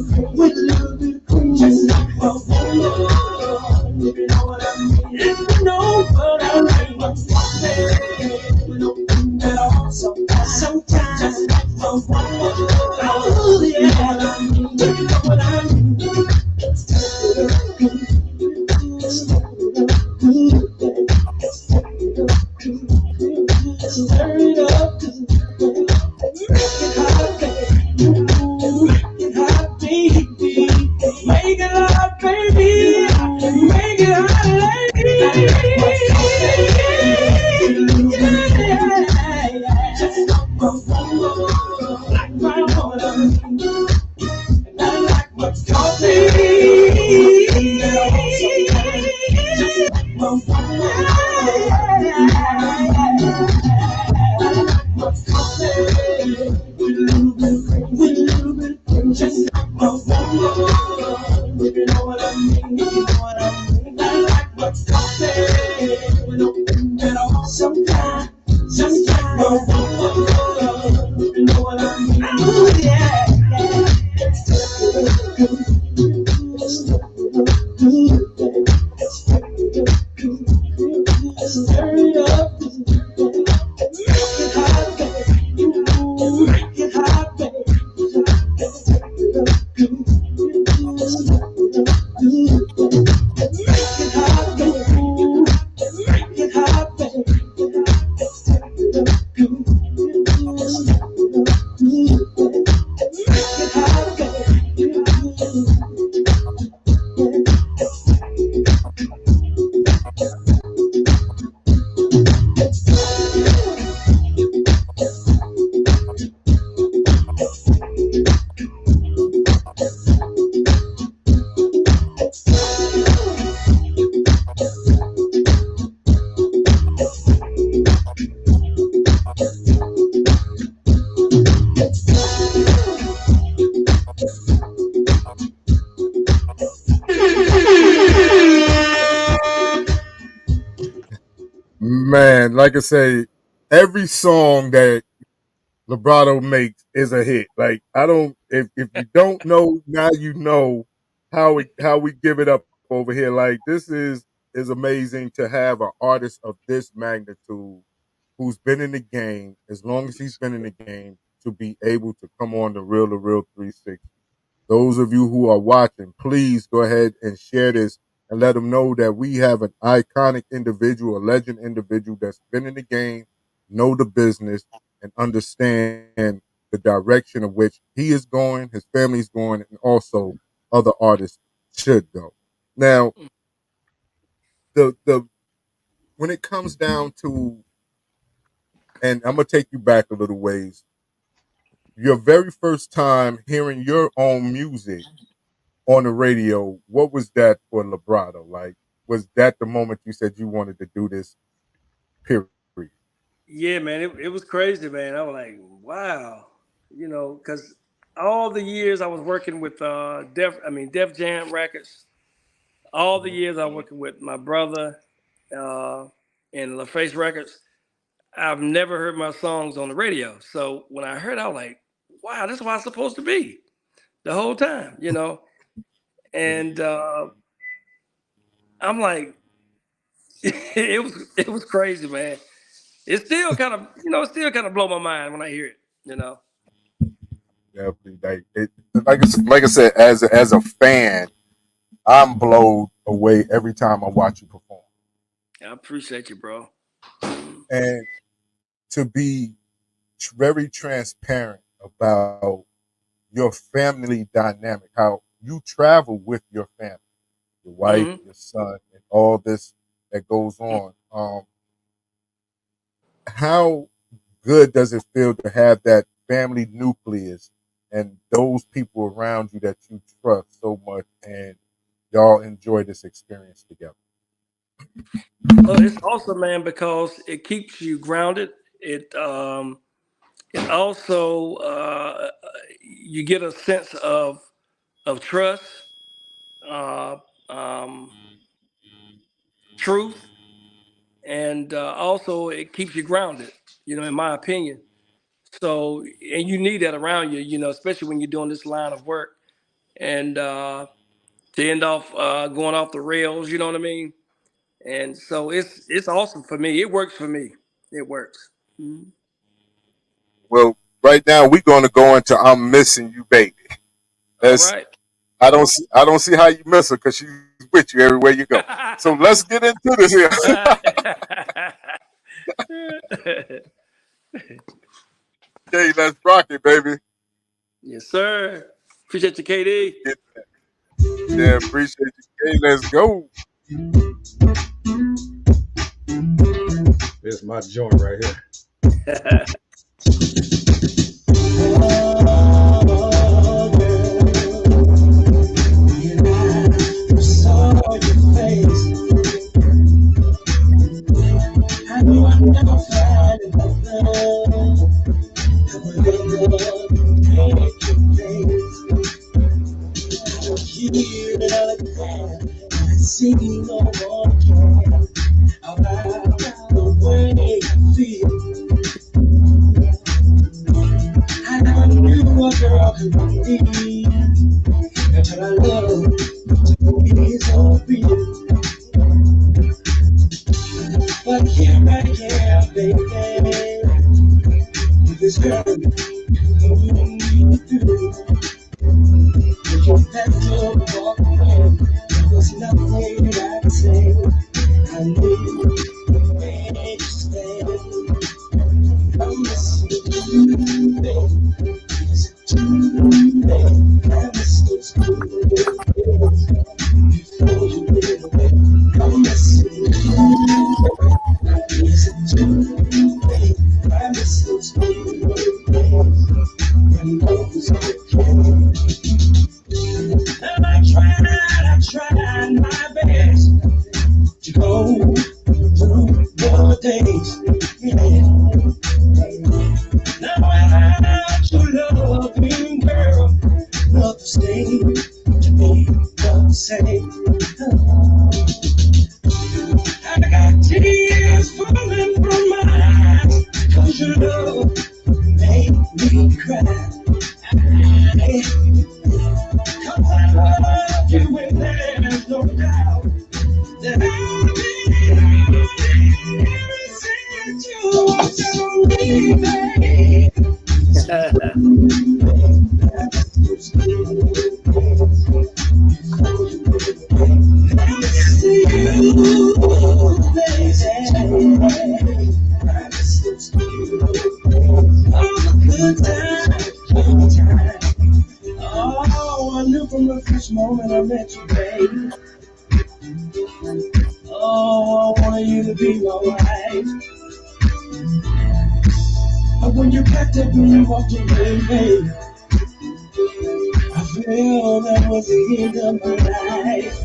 of cream, just like a woman. If you know what I mean. If you know what I mean. With no cream at all. Sometimes just like a woman. Oh yeah. If you know what I mean. Turn it up, make it hot, baby. Make it hot, baby. Make it hot, lady. Like my water, and I like my coffee. Just like my woman, if you know what I mean, if you know what I mean. I like my coffee with no cream at all. Sometimes, just like my woman, if you know what I mean. Oh yeah, yeah. Just turn it up. Make it hot, baby. Make it hot, baby. Just turn it up. Just turn it up. Make it hot, baby. Make it hot, baby. Just turn it up. Just turn it up. Make it hot, baby. Man, like I say, every song that Lebrado makes is a hit. Like I don't, if you don't know now, you know how we give it up over here. Like this is amazing to have an artist of this magnitude who's been in the game as long as he's been in the game to be able to come on the Real 360. Those of you who are watching, please go ahead and share this and let them know that we have an iconic individual, a legend individual that's been in the game, know the business, and understand the direction of which he is going, his family's going, and also other artists should go. Now, the when it comes down to, and I'm gonna take you back a little ways, your very first time hearing your own music on the radio, what was that for Lebrado? Like, was that the moment you said you wanted to do this? Period. Yeah, man, it was crazy, man. I was like, wow, because all the years I was working with Def Jam Records, all the years I was working with my brother uh, in LaFace Records, I've never heard my songs on the radio. So when I heard, I was like, wow, this is what I'm supposed to be the whole time. And I'm like, it was crazy, man. It still kind of blow my mind when I hear it. Definitely. Like I said, as a fan, I'm blown away every time I watch you perform. I appreciate you, bro. And to be very transparent about your family dynamic, how you travel with your family, your wife, Mm-hmm. your son, and all this that goes on. How good does it feel to have that family nucleus and those people around you that you trust so much, and y'all enjoy this experience together? Well, it's awesome, man, because it keeps you grounded. It also you get a sense of trust, uh, um, truth, and also it keeps you grounded. In my opinion. So, and you need that around you. Especially when you're doing this line of work, and to end off going off the rails. You know what I mean? And so it's awesome for me. It works for me. It works. Mhm. Well, right now we're going to go into "I'm Missing You, Baby." All That's right. I don't see how you miss her because she's with you everywhere you go. So let's get into this here. Okay, let's rock it, baby. Yes, sir. Appreciate you, KD. Yeah, appreciate you. Okay, let's go. This is my joint right here. Singing no more about the way I feel. I never knew a girl could be until I love to be so real. But here I am, baby, with this girl holding me through. If you let go, walk away, there was nothing I could say. I knew where to stay. I'm missing you, baby. Is it too late? I miss those good days before you went away. I'm missing you, baby. Is it too late? I miss those good days when love was okay. And I tried my best to go through your days. Yeah. Now without your loving girl, nothing's staying to be the same. I got tears falling from my eyes, 'cause your love made me cry. Cause I love you and there's no doubt that I'll be since you don't leave me. Oh, I knew from the first moment I met you, baby. Oh, I wanted you to be my wife. But when you packed up and you walked away, baby, I feel that was the end of my life.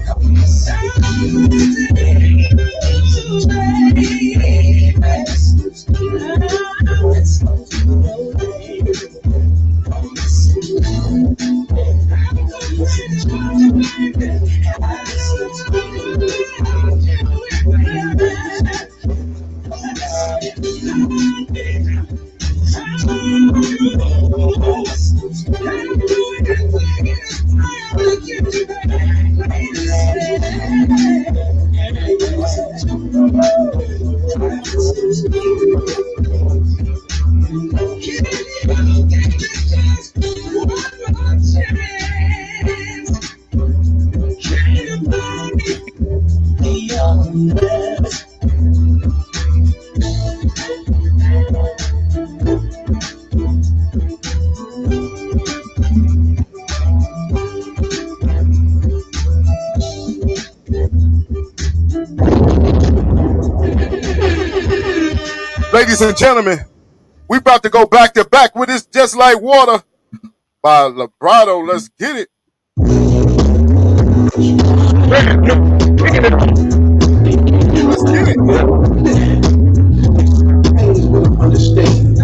Ladies and gentlemen, we about to go back to back with this Just Like Water by Lebrado. Let's get it. Let's get it. Understand.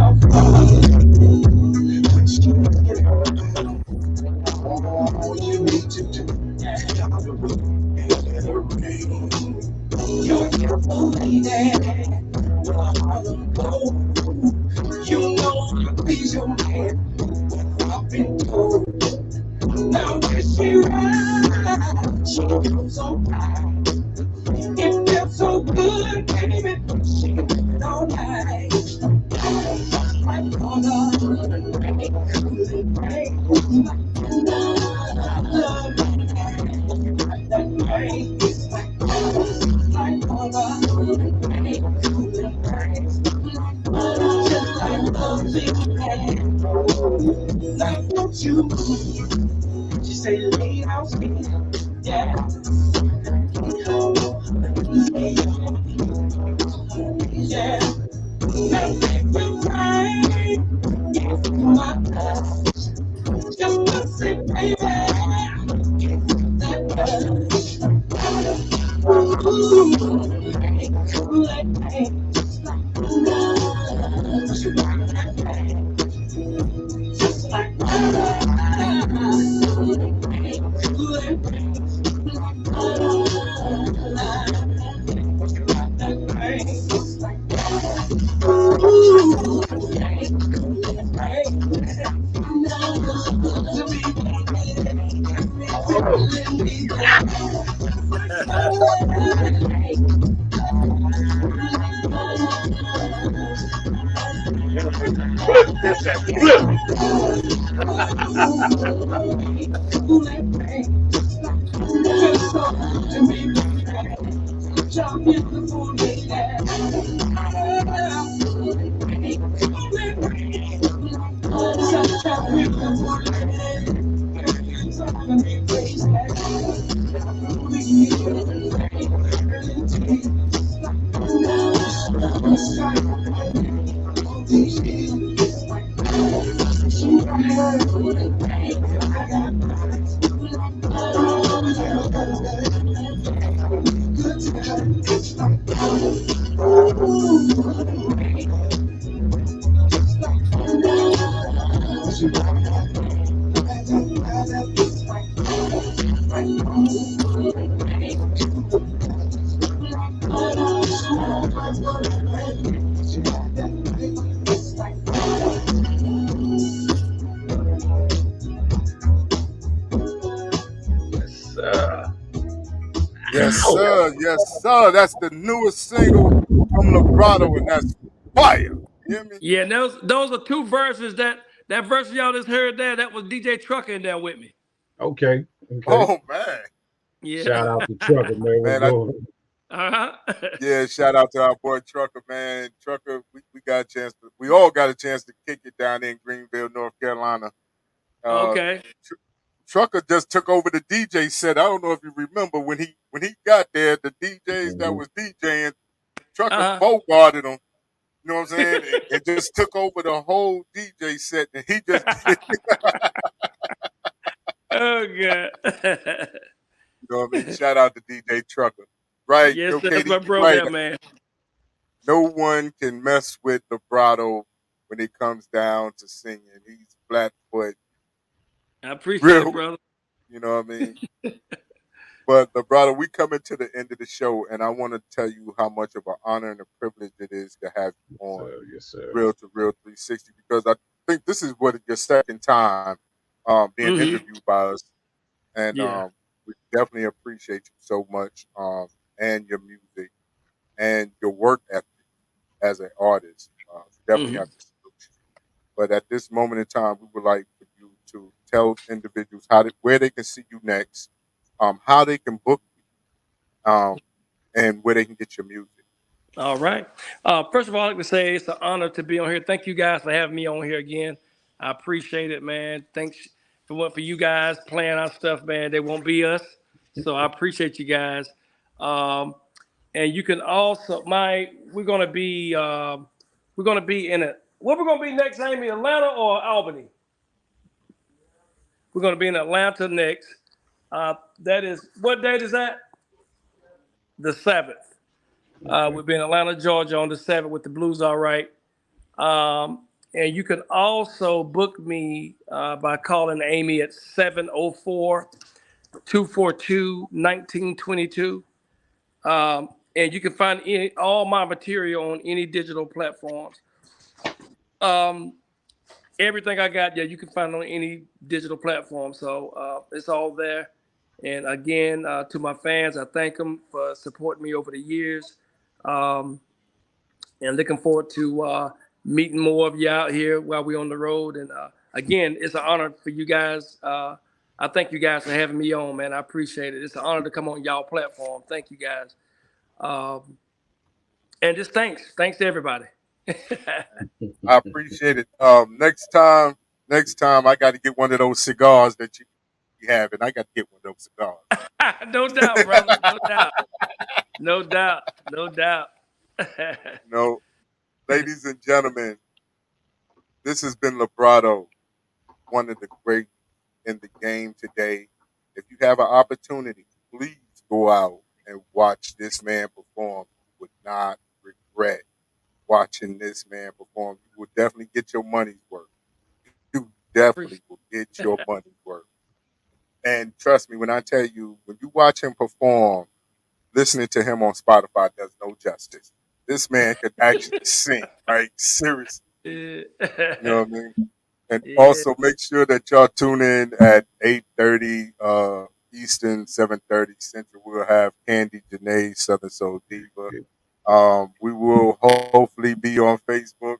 You know he's your man. I've been told. Now when she rides, she goes on by. It feels so good, baby. She went all night. I'm gonna rain, love that rain is like I'm gonna rain, just like loving man. Now won't you? She say lay out sweet, yeah. Yeah. Now take your time, yes, my best. Just listen, baby. That cool like pain, just like love. She want that pain, just like love. Cool like pain, that pain, just like Flip this and flip. Yes, sir. Yes, sir. That's the newest single from Lebrado, and that's fire. You hear me? Yeah, and those are two verses. That verse y'all just heard there, that was DJ Trucker in there with me. Okay, okay. Oh man, Shout Yeah. out to Trucker, man. What's man. going on? Uh-huh. Yeah, shout out to our boy Trucker, man. Trucker, we got a chance to, we all got a chance to kick it down there in Greenville, North Carolina. Uh, Okay. Trucker just took over the DJ set. I don't know if you remember when he got there, the DJs that Mhm. was DJing, Trucker Uh-huh. bogarted them. You know what I'm saying? And just took over the whole DJ set, and he just did. Oh god. You know what I mean? Shout out to DJ Trucker. Right, Yes, yo, sir, that's Katie, my you bro right. there, man. No one can mess with Lebrado when it comes down to singing. He's flatfoot, I appreciate it, real. brother. You know what I mean? But Lebrado, we coming to the end of the show, and I want to tell you how much of an honor and a privilege it is to have you on Yes, sir. Real to Real 360, because I think this is what your second time being Hmm. interviewed by us, and Yeah. we definitely appreciate you so much, and your music and your work ethic as an artist. Definitely Hmm. have to salute you. But at this moment in time, we would like for you to tell individuals where they can see you next, how they can book you, and where they can get your music. All right. First of all, I'd like to say it's an honor to be on here. Thank you guys for having me on here again. I appreciate it, man. Thanks for you guys playing our stuff, man. They won't be us. So I appreciate you guys. Um, and you can also we're gonna be in a what we're gonna be next, Amy, Atlanta or Albany? We're gonna be in Atlanta next. That is what date is that? The 7th. Okay. We'll be in Atlanta, Georgia on the 7th with the Blues All Right. And you can also book me by calling Amy at 704 242 1922. And you can find all my material on any digital platforms. Um, Everything I got, yeah, you can find on any digital platform. So it's all there. And again, to my fans, I thank them for supporting me over the years. Um, and looking forward to meeting more of you out here while we're on the road. And again, it's an honor for you guys. I thank you guys for having me on, man. I appreciate it. It's an honor to come on y'all platform. Thank you guys. And just thanks to everybody. I appreciate it. Next time, I got to get one of those cigars that you have, and I got to get one of those No doubt, cigars. brother. No doubt. No doubt. No doubt. You know, ladies and gentlemen, this has been Lebrado, one of the great in the game today. If you have an opportunity, please go out and watch this man perform. You would not regret watching this man perform. You will definitely get your money's worth. You definitely will get your money's worth. And trust me when I tell you, when you watch him perform, listening to him on Spotify does no justice. This man could actually sing, right? Seriously. You know what I mean? And Yeah. also make sure that y'all tune in at 8:30 Eastern, 7:30 Central. We'll have Candy Janae, Southern Soul Diva. We will hopefully definitely be on Facebook.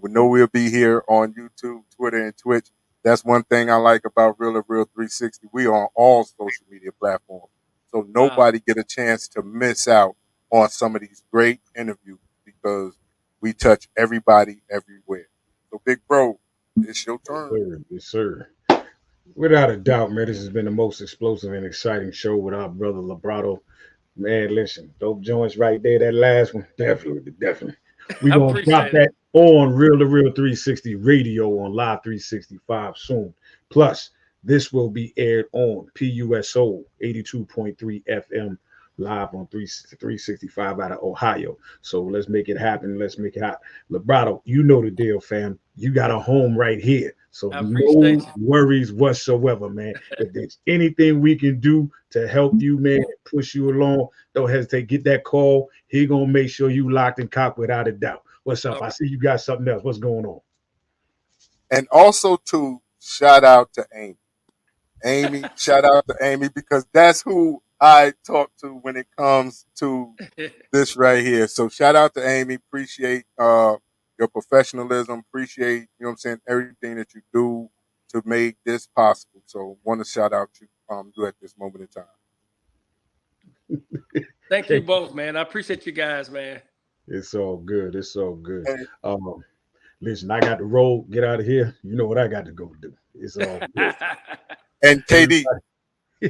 We know we'll be here on YouTube, Twitter, and Twitch. That's one thing I like about Real and Real 360. We are on all social media platforms. So nobody get a chance to miss out on some of these great interviews because we touch everybody everywhere. So, big bro, it's your turn. Yes, sir. Without a doubt, man, this has been the most explosive and exciting show with our brother Lebrado. Man, listen, dope joints right there. That last one, definitely. We're I gonna drop appreciate it. that on Real to Real 360 radio on Live 365 soon. Plus, this will be aired on PUSO 82.3 FM live on 365 out of Ohio. So let's make it happen. Let's make it happen. Lebrado, you know the deal, fam. You got a home right here. So I no appreciate you. worries whatsoever, man. If there's anything we can do to help you, man, push you along, don't hesitate. Get that call. He gonna make sure you locked and cocked without a doubt. What's up? I see you got something else. What's going on? And also to shout out to Amy. Shout out to Amy because that's who I talk to when it comes to this right here. So shout out to Amy. Appreciate your professionalism. Appreciate, you know what I'm saying, everything that you do to make this possible. So want to shout out you at this moment in time. Thank you both, man. I appreciate you guys, man. It's all good. It's all good. And, Listen, I got to roll. Get out of here. You know what I got to go do. It's all good. and KD,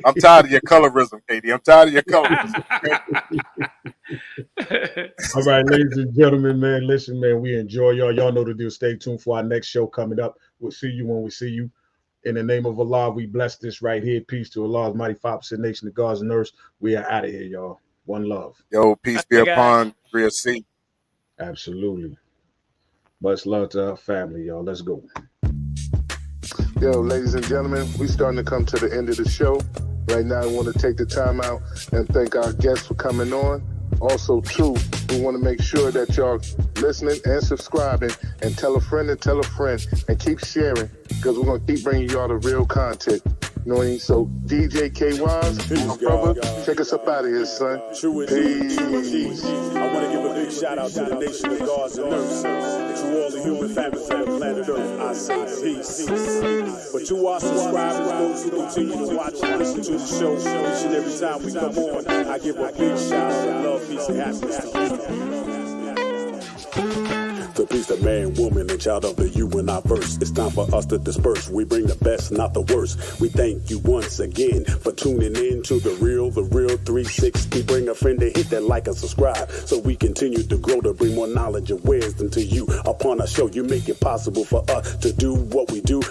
I'm tired of your colorism, KD. I'm tired of your colorism. All right, ladies and gentlemen, man, listen, man, we enjoy y'all. Y'all know the deal. Stay tuned for our next show coming up. We'll see you when we see you. In the name of Allah, we bless this right here. Peace to Allah's mighty 5% nation, the gods and earth. We are out of here, y'all. One love. Yo, peace be upon Real C. Absolutely. Much love to our family, y'all. Let's go. Yo, ladies and gentlemen, we starting to come to the end of the show. Right now, I want to take the time out and thank our guests for coming on. Also, too, we want to make sure that y'all listening and subscribing and tell a friend and keep sharing because we're going to keep bringing y'all the real content. You know what I mean? So, DJ K-Wise, my brother, take us up out of here, son. Peace. I want to give a big shout out to the nation of gods and earth. To all the human families on the planet Earth, I say peace. But to our subscribers, those who continue to watch and listen to the show each and every time we come on, I give a big shout out of love, peace, and happiness to you. The beast of man, woman, and child of the you and I verse. It's time for us to disperse. We bring the best, not the worst. We thank you once again for tuning in to the Real 360. Bring a friend to hit that like and subscribe so we continue to grow to bring more knowledge and wisdom to you. Upon our show, you make it possible for us to do what we do.